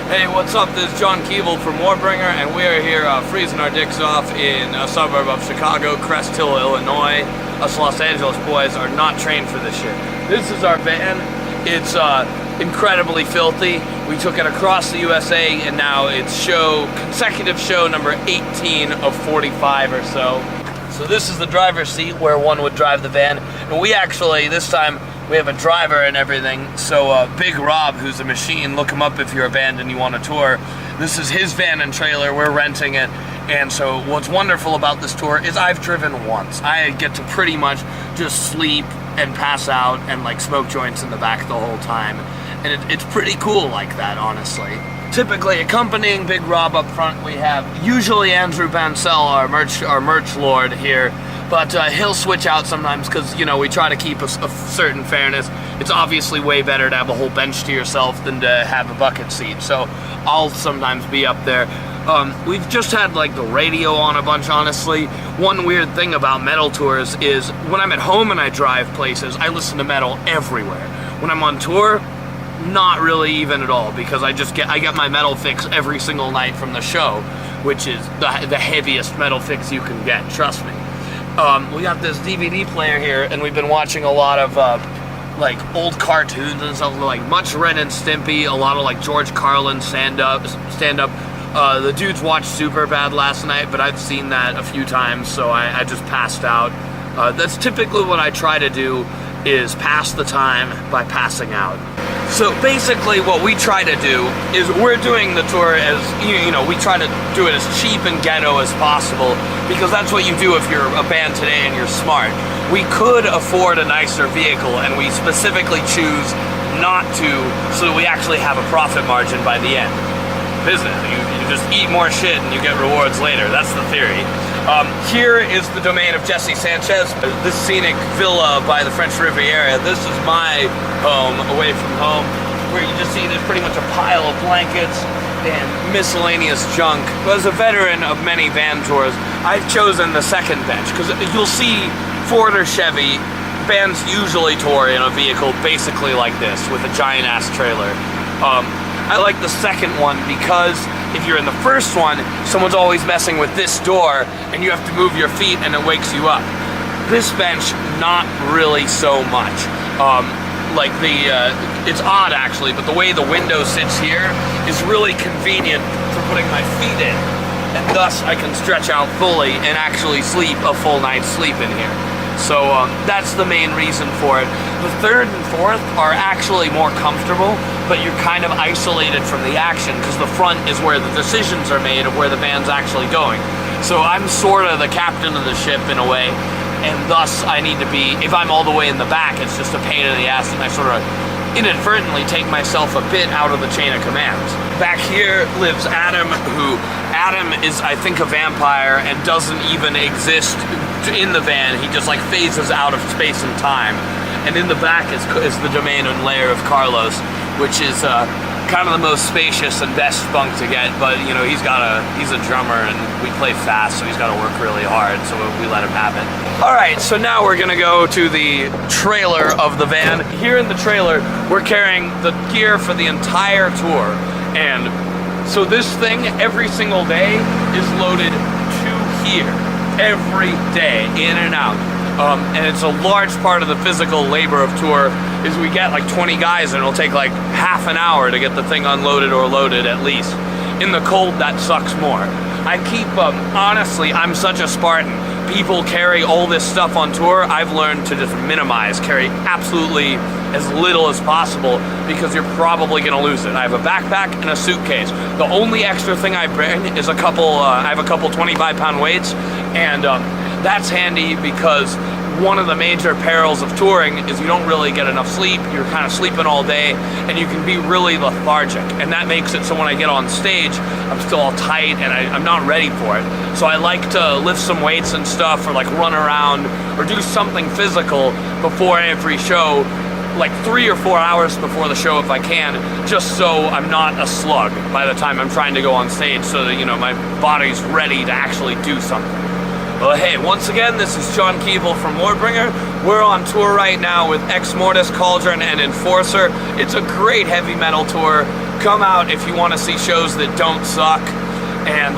Hey, what's up? This is John Keeble from Warbringer, and we are here freezing our dicks off in a suburb of Chicago, Crest Hill, Illinois. Us Los Angeles boys are not trained for this shit. This is our van. It's incredibly filthy. We took it across the USA, and now it's consecutive show number 18 of 45 or so. So this is the driver's seat where one would drive the van. And we actually, this time, we have a driver and everything. So Big Rob, who's a machine, look him up if you're a band and you want a tour. This is his van and trailer, we're renting it. And so what's wonderful about this tour is I've driven once. I get to pretty much just sleep and pass out and like smoke joints in the back the whole time. And it's pretty cool like that, honestly. Typically accompanying Big Rob up front, we have usually Andrew Bancel, our merch lord here. But he'll switch out sometimes because, you know, we try to keep a certain fairness. It's obviously way better to have a whole bench to yourself than to have a bucket seat. So I'll sometimes be up there. We've just had like the radio on a bunch, honestly. One weird thing about metal tours is when I'm at home and I drive places, I listen to metal everywhere. When I'm on tour, not really even at all, because I get my metal fix every single night from the show, which is the heaviest metal fix you can get, trust me. We got this DVD player here, and we've been watching a lot of like old cartoons and stuff, like Much Ren and Stimpy, a lot of like George Carlin stand-up. The dudes watched Superbad last night, but I've seen that a few times, so I just passed out. That's typically what I try to do, is pass the time by passing out. So basically what we try to do is we're doing the tour as, you know, we try to do it as cheap and ghetto as possible, because that's what you do if you're a band today and you're smart. We could afford a nicer vehicle, and we specifically choose not to, so that we actually have a profit margin by the end. Business, you just eat more shit and you get rewards later. That's the theory. Here is the domain of Jesse Sanchez, this scenic villa by the French Riviera. This is my home, away from home, where you just see there's pretty much a pile of blankets and miscellaneous junk. As a veteran of many van tours, I've chosen the second bench, because you'll see Ford or Chevy, bands usually tour in a vehicle basically like this, with a giant-ass trailer. I like the second one because if you're in the first one, someone's always messing with this door and you have to move your feet and it wakes you up. This bench, not really so much. It's odd actually, but the way the window sits here is really convenient for putting my feet in, and thus I can stretch out fully and actually sleep a full night's sleep in here. So that's the main reason for it. The third and fourth are actually more comfortable, but you're kind of isolated from the action because the front is where the decisions are made of where the band's actually going. So I'm sort of the captain of the ship in a way, and thus I need to be, if I'm all the way in the back, it's just a pain in the ass, and I sort of inadvertently take myself a bit out of the chain of commands. Back here lives Adam, Adam is, I think, a vampire and doesn't even exist in the van. He just like phases out of space and time. And in the back is the domain and lair of Carlos, which is kind of the most spacious and best bunk to get, but you know, he's a drummer and we play fast, so he's got to work really hard, so we let him have it. Alright, so now we're gonna go to the trailer of the van. Here in the trailer, we're carrying the gear for the entire tour, and so this thing, every single day, is loaded to here. Every day, in and out. And it's a large part of the physical labor of tour is we get like 20 guys and it'll take like half an hour to get the thing unloaded or loaded at least. In the cold, that sucks more. I keep, honestly, I'm such a Spartan. People carry all this stuff on tour. I've learned to just minimize, carry absolutely as little as possible, because you're probably gonna lose it. I have a backpack and a suitcase. The only extra thing I bring is I have a couple 25-pound weights, and that's handy because one of the major perils of touring is you don't really get enough sleep, you're kind of sleeping all day, and you can be really lethargic. And that makes it so when I get on stage, I'm still all tight and I'm not ready for it. So I like to lift some weights and stuff, or like run around, or do something physical before every show, like 3 or 4 hours before the show if I can, just so I'm not a slug by the time I'm trying to go on stage, so that, you know, my body's ready to actually do something. Well, hey, once again, this is John Keeble from Warbringer. We're on tour right now with Exmortus, Cauldron, and Enforcer. It's a great heavy metal tour. come out if you want to see shows that don't suck. And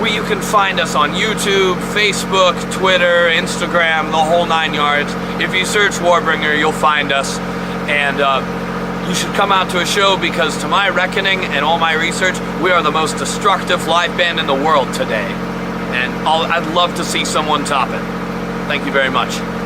you can find us on YouTube, Facebook, Twitter, Instagram, the whole 9 yards. If you search Warbringer, you'll find us. And you should come out to a show because, to my reckoning and all my research, we are the most destructive live band in the world today. And I'd love to see someone top it. Thank you very much.